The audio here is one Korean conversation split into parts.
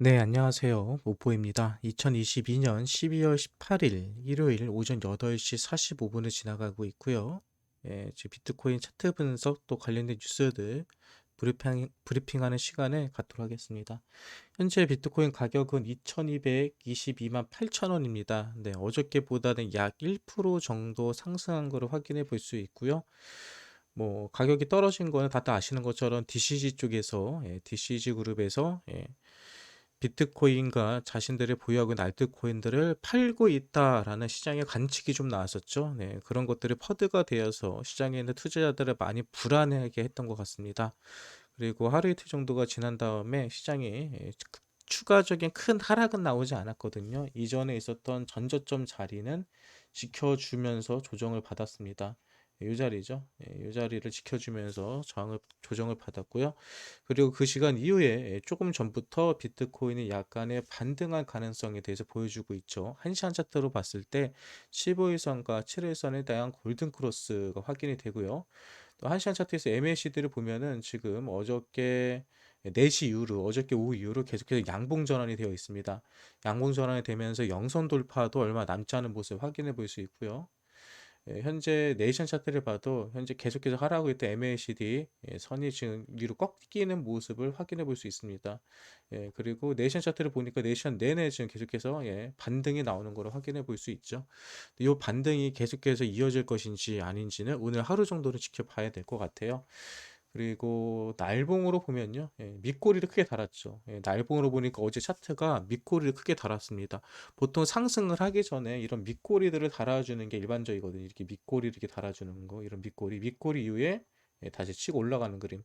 네, 안녕하세요. 모포입니다. 2022년 12월 18일 일요일 오전 8시 45분을 지나가고 있고요. 지금 비트코인 차트 분석 또 관련된 뉴스들 브리핑하는 시간을 갖도록 하겠습니다. 현재 비트코인 가격은 2222만 8천 원입니다. 네, 어저께보다는 약 1% 정도 상승한 것을 확인해 볼 수 있고요. 뭐 가격이 떨어진 거는 다들 아시는 것처럼 DCG 쪽에서 DCG 그룹에서 비트코인과 자신들의 보유하고 있는 알트코인들을 팔고 있다라는 시장의 관측이 좀 나왔었죠. 네, 그런 것들이 퍼드가 되어서 시장에 있는 투자자들을 많이 불안해하게 했던 것 같습니다. 그리고 하루 이틀 정도가 지난 다음에 시장이 추가적인 큰 하락은 나오지 않았거든요. 이전에 있었던 전저점 자리는 지켜주면서 조정을 받았습니다. 이 자리죠. 이 자리를 지켜주면서 조정을 받았고요. 그리고 그 시간 이후에 조금 전부터 비트코인이 약간의 반등할 가능성에 대해서 보여주고 있죠. 한시간 차트로 봤을 때 15일선과 7일선에 대한 골든 크로스가 확인이 되고요. 또 한시간 차트에서 MACD를 보면은 지금 어저께 4시 이후로 어저께 오후 이후로 계속해서 양봉 전환이 되어 있습니다. 양봉 전환이 되면서 영선 돌파도 얼마 남지 않은 모습 확인해 볼 수 있고요. 현재 네이션 차트를 봐도 현재 계속해서 하락하고 있던 MACD 선이 지금 위로 꺾이는 모습을 확인해 볼 수 있습니다. 그리고 네이션 차트를 보니까 네이션 내내 지금 계속해서 반등이 나오는 것을 확인해 볼 수 있죠. 이 반등이 계속해서 이어질 것인지 아닌지는 오늘 하루 정도를 지켜봐야 될 것 같아요. 그리고 날봉으로 보면요. 밑꼬리를 크게 달았죠. 날봉으로 보니까 어제 차트가 밑꼬리를 크게 달았습니다. 보통 상승을 하기 전에 이런 밑꼬리들을 달아주는 게 일반적이거든요. 이렇게 밑꼬리를 이렇게 달아주는 거, 이런 밑꼬리 이후에 다시 치고 올라가는 그림.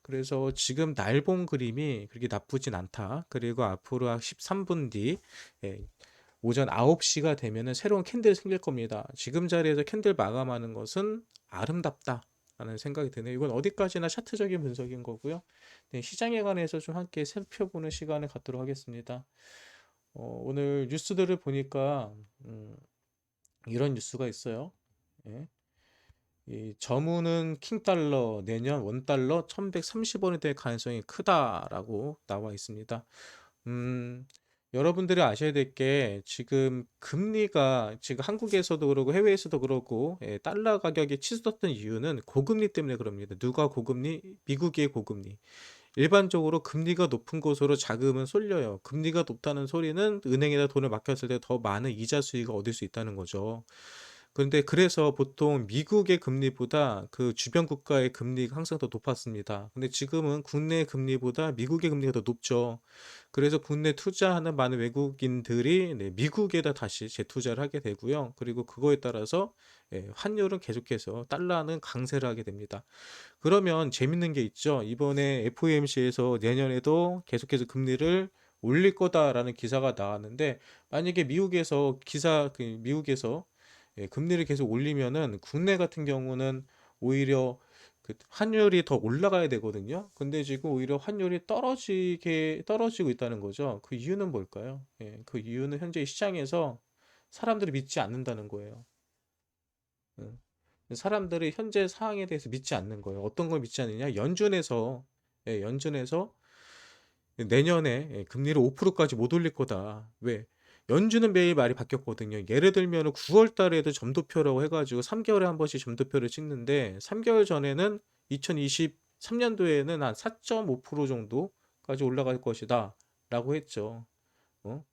그래서 지금 날봉 그림이 그렇게 나쁘진 않다. 그리고 앞으로 한 13분 뒤 오전 9시가 되면은 새로운 캔들이 생길 겁니다. 지금 자리에서 캔들 마감하는 것은 아름답다 라는 생각이 드네요. 이건 어디까지나 차트적인 분석인 거고요. 네, 시장에 관해서 좀 함께 살펴보는 시간을 갖도록 하겠습니다. 오늘 뉴스들을 보니까 이런 뉴스가 있어요. 예. 이 저무는 킹달러 내년 원달러 1130원이 될 가능성이 크다라고 나와 있습니다. 음, 여러분들이 아셔야 될 게 지금 금리가 지금 한국에서도 그러고 해외에서도 그러고 달러 가격이 치솟았던 이유는 고금리 때문에 그럽니다. 누가 고금리? 미국의 고금리. 일반적으로 금리가 높은 곳으로 자금은 쏠려요. 금리가 높다는 소리는 은행에다 돈을 맡겼을 때 더 많은 이자 수익을 얻을 수 있다는 거죠. 그런데 그래서 보통 미국의 금리보다 그 주변 국가의 금리가 항상 더 높았습니다. 근데 지금은 국내 금리보다 미국의 금리가 더 높죠. 그래서 국내 투자하는 많은 외국인들이 미국에다 다시 재투자를 하게 되고요. 그리고 그거에 따라서 환율은 계속해서 달러는 강세를 하게 됩니다. 그러면 재밌는 게 있죠. 이번에 FOMC에서 내년에도 계속해서 금리를 올릴 거다라는 기사가 나왔는데 만약에 미국에서 금리를 계속 올리면은 국내 같은 경우는 오히려 그 환율이 더 올라가야 되거든요. 근데 지금 오히려 환율이 떨어지고 있다는 거죠. 그 이유는 뭘까요? 그 이유는 현재 시장에서 사람들이 믿지 않는다는 거예요. 음. 사람들이 현재 상황에 대해서 믿지 않는 거예요. 어떤 걸 믿지 않느냐? 연준에서 내년에 금리를 5%까지 못 올릴 거다. 왜? 연준은 매일 말이 바뀌었거든요. 예를 들면 9월 달에도 점도표라고 해가지고 3개월에 한 번씩 점도표를 찍는데 3개월 전에는 2023년도에는 한 4.5% 정도까지 올라갈 것이다 라고 했죠. 어?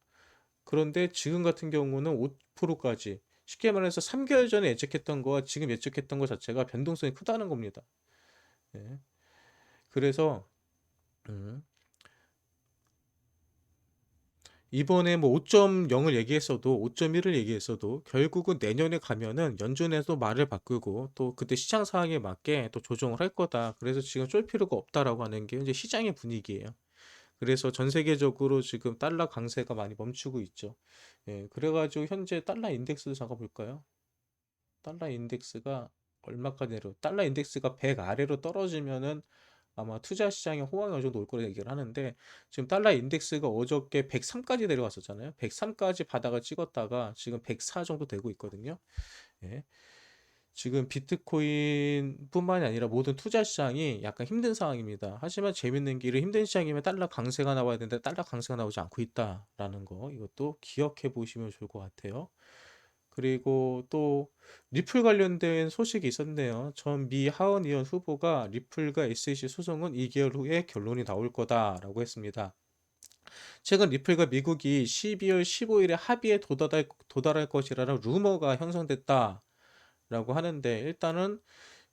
그런데 지금 같은 경우는 5%까지 쉽게 말해서 3개월 전에 예측했던 거와 지금 예측했던 것 자체가 변동성이 크다는 겁니다. 예. 그래서 음, 이번에 뭐 5.0을 얘기했어도 5.1을 얘기했어도 결국은 내년에 가면은 연준에서 말을 바꾸고 또 그때 시장 상황에 맞게 또 조정을 할 거다. 그래서 지금 쫄 필요가 없다라고 하는 게 현재 시장의 분위기예요. 그래서 전 세계적으로 지금 달러 강세가 많이 멈추고 있죠. 그래가지고 현재 달러 인덱스도 잠깐 볼까요? 달러 인덱스가 얼마까지 달러 인덱스가 100 아래로 떨어지면은 아마 투자 시장에 호황이 어느 정도 올 거라 얘기를 하는데 지금 달러 인덱스가 어저께 103까지 내려갔었잖아요. 103까지 바닥을 찍었다가 지금 104 정도 되고 있거든요. 예. 지금 비트코인뿐만이 아니라 모든 투자 시장이 약간 힘든 상황입니다. 하지만 재밌는 게 힘든 시장이면 달러 강세가 나와야 되는데 달러 강세가 나오지 않고 있다라는 거 이것도 기억해 보시면 좋을 것 같아요. 그리고 또 리플 관련된 소식이 있었네요. 전 미 하원의원 후보가 리플과 SEC 소송은 2개월 후에 결론이 나올 거다라고 했습니다. 최근 리플과 미국이 12월 15일에 합의에 도달할 것이라는 루머가 형성됐다라고 하는데 일단은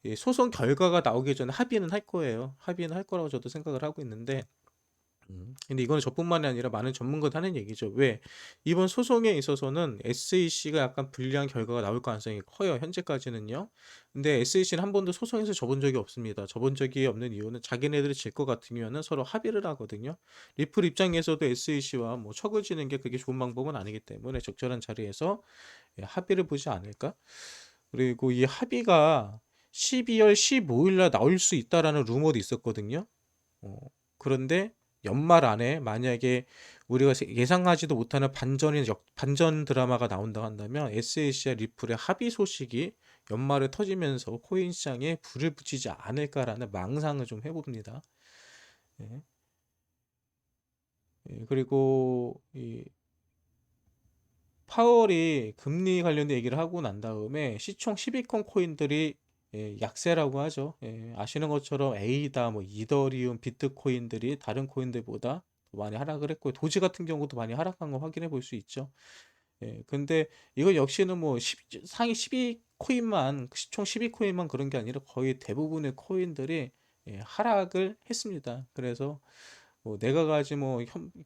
이 소송 결과가 나오기 전에 합의는 할 거예요. 합의는 할 거라고 저도 생각을 하고 있는데 근데 이거는 저뿐만이 아니라 많은 전문가도 하는 얘기죠. 왜? 이번 소송에 있어서는 SEC가 약간 불리한 결과가 나올 가능성이 커요. 현재까지는요. 근데 SEC는 한 번도 소송에서 져본 적이 없습니다. 져본 적이 없는 이유는 자기네들이 질 것 같으면은 서로 합의를 하거든요. 리플 입장에서도 SEC와 뭐 척을 지는 게 그게 좋은 방법은 아니기 때문에 적절한 자리에서 합의를 보지 않을까? 그리고 이 합의가 12월 15일 날 나올 수 있다라는 루머도 있었거든요. 어, 그런데 연말 안에 만약에 우리가 예상하지도 못하는 반전 드라마가 나온다 한다면 SAC와 리플의 합의 소식이 연말에 터지면서 코인 시장에 불을 붙이지 않을까라는 망상을 좀 해봅니다. 예. 예, 그리고 이 파월이 금리 관련된 얘기를 하고 난 다음에 시총 10위권 코인들이 약세라고 하죠. 아시는 것처럼 에이다, 뭐 이더리움, 비트코인들이 다른 코인들보다 많이 하락을 했고 도지 같은 경우도 많이 하락한 거 확인해 볼 수 있죠. 근데 이거 역시는 뭐 상위 10위 코인만 시총 10위 코인만 그런 게 아니라 거의 대부분의 코인들이 하락을 했습니다. 그래서 뭐 내가 가지 뭐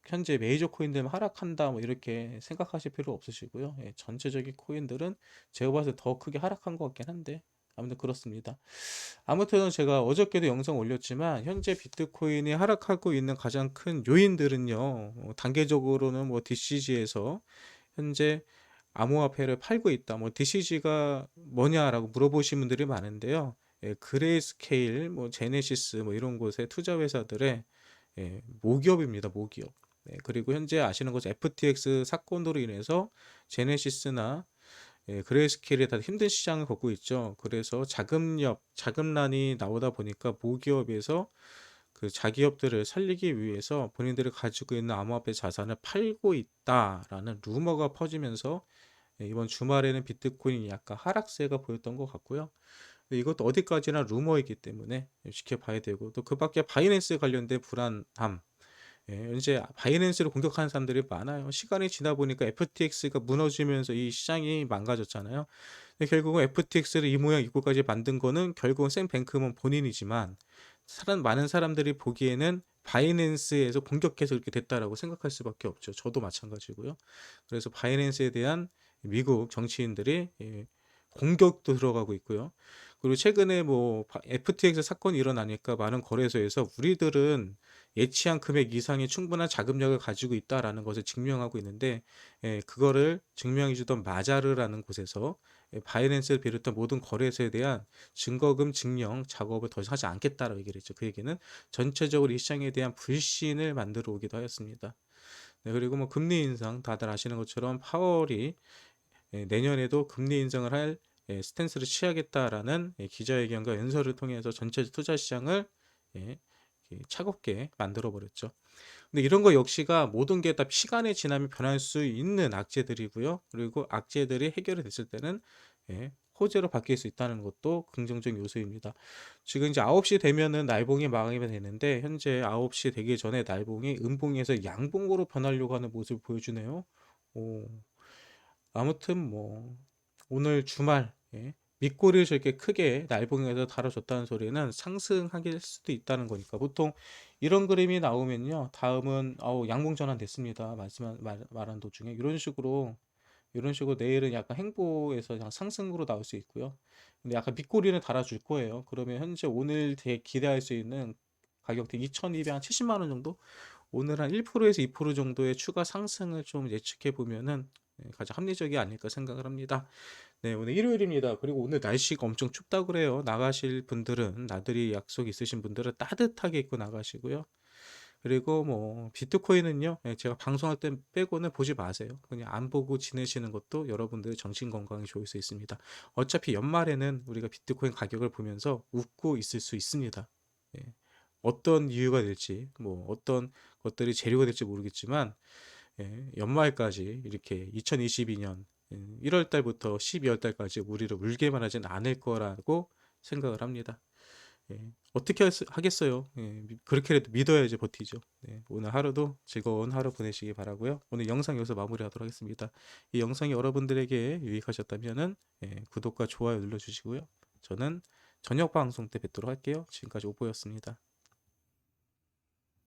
현재 메이저 코인들만 하락한다 뭐 이렇게 생각하실 필요 없으시고요. 전체적인 코인들은 제가 봐서 더 크게 하락한 것 같긴 한데 아무튼 그렇습니다. 아무튼 제가 어저께도 영상 올렸지만 현재 비트코인이 하락하고 있는 가장 큰 요인들은요. 단계적으로는 뭐 DCG에서 현재 암호화폐를 팔고 있다. 뭐 DCG가 뭐냐라고 물어보신 분들이 많은데요. 그레이스케일, 뭐 제네시스 뭐 이런 곳의 투자 회사들의 모기업입니다. 모기업. 그리고 현재 아시는 것처럼 FTX 사건으로 인해서 제네시스나 그레이스케일이 다 힘든 시장을 걷고 있죠. 그래서 자금난이 나오다 보니까 모기업에서 그 자기업들을 살리기 위해서 본인들이 가지고 있는 암호화폐 자산을 팔고 있다라는 루머가 퍼지면서 이번 주말에는 비트코인이 약간 하락세가 보였던 것 같고요. 이것도 어디까지나 루머이기 때문에 지켜봐야 되고 또 그 밖에 바이낸스 관련된 불안함 현재 바이낸스를 공격하는 사람들이 많아요. 시간이 지나 보니까 FTX가 무너지면서 이 시장이 망가졌잖아요. 근데 결국은 FTX를 이 모양 이 꼴까지 만든 거는 결국은 샘 뱅크먼 본인이지만 많은 사람들이 보기에는 바이낸스에서 공격해서 이렇게 됐다라고 생각할 수밖에 없죠. 저도 마찬가지고요. 그래서 바이낸스에 대한 미국 정치인들이 공격도 들어가고 있고요. 그리고 최근에 뭐 FTX 사건이 일어나니까 많은 거래소에서 우리들은 예치한 금액 이상의 충분한 자금력을 가지고 있다라는 것을 증명하고 있는데 그거를 증명해 주던 마자르라는 곳에서 바이낸스를 비롯한 모든 거래소에 대한 증거금 증명 작업을 더 하지 않겠다라고 얘기를 했죠. 그 얘기는 전체적으로 이 시장에 대한 불신을 만들어 오기도 하였습니다. 그리고 뭐 금리 인상 다들 아시는 것처럼 파월이 내년에도 금리 인상을 할 스탠스를 취하겠다라는 기자회견과 연설을 통해서 전체 투자 시장을 차갑게 만들어 버렸죠. 근데 이런 거 역시가 모든 게 다 시간이 지나면 변할 수 있는 악재들이고요. 그리고 악재들이 해결이 됐을 때는 호재로 바뀔 수 있다는 것도 긍정적 요소입니다. 지금 이제 9시 되면은 날봉이 마감이 되는데 현재 9시 되기 전에 날봉이 음봉에서 양봉으로 변하려고 하는 모습을 보여주네요. 오, 아무튼 뭐 오늘 주말 밑꼬리를 저렇게 크게 날봉에서 달아줬다는 소리는 상승하길 수도 있다는 거니까 보통 이런 그림이 나오면요 다음은 양봉 전환 됐습니다 말한 도중에 이런 식으로 내일은 약간 행보에서 그냥 상승으로 나올 수 있고요 근데 약간 밑꼬리는 달아줄 거예요 그러면 현재 오늘 기대할 수 있는 가격대 2270만 원 정도 오늘 한 1%에서 2% 정도의 추가 상승을 좀 예측해 보면은 가장 합리적이 아닐까 생각을 합니다. 네, 오늘 일요일입니다. 그리고 오늘 날씨가 엄청 춥다 그래요. 나가실 분들은 나들이 약속 있으신 분들은 따뜻하게 입고 나가시고요. 그리고 뭐 비트코인은요. 예 제가 방송할 때 빼고는 보지 마세요. 그냥 안 보고 지내시는 것도 여러분들의 정신 건강에 좋을 수 있습니다. 어차피 연말에는 우리가 비트코인 가격을 보면서 웃고 있을 수 있습니다. 예. 어떤 이유가 될지 뭐 어떤 것들이 재료가 될지 모르겠지만 예 연말까지 이렇게 2022년 1월 달부터 12월 달까지 우리를 울게만 하진 않을 거라고 생각을 합니다. 예. 어떻게 하겠어요. 예. 그렇게라도 믿어야지 버티죠. 네. 오늘 하루도 즐거운 하루 보내시기 바라고요. 오늘 영상 여기서 마무리하도록 하겠습니다. 이 영상이 여러분들에게 유익하셨다면은 구독과 좋아요 눌러주시고요. 저는 저녁 방송 때 뵙도록 할게요. 지금까지 오보였습니다.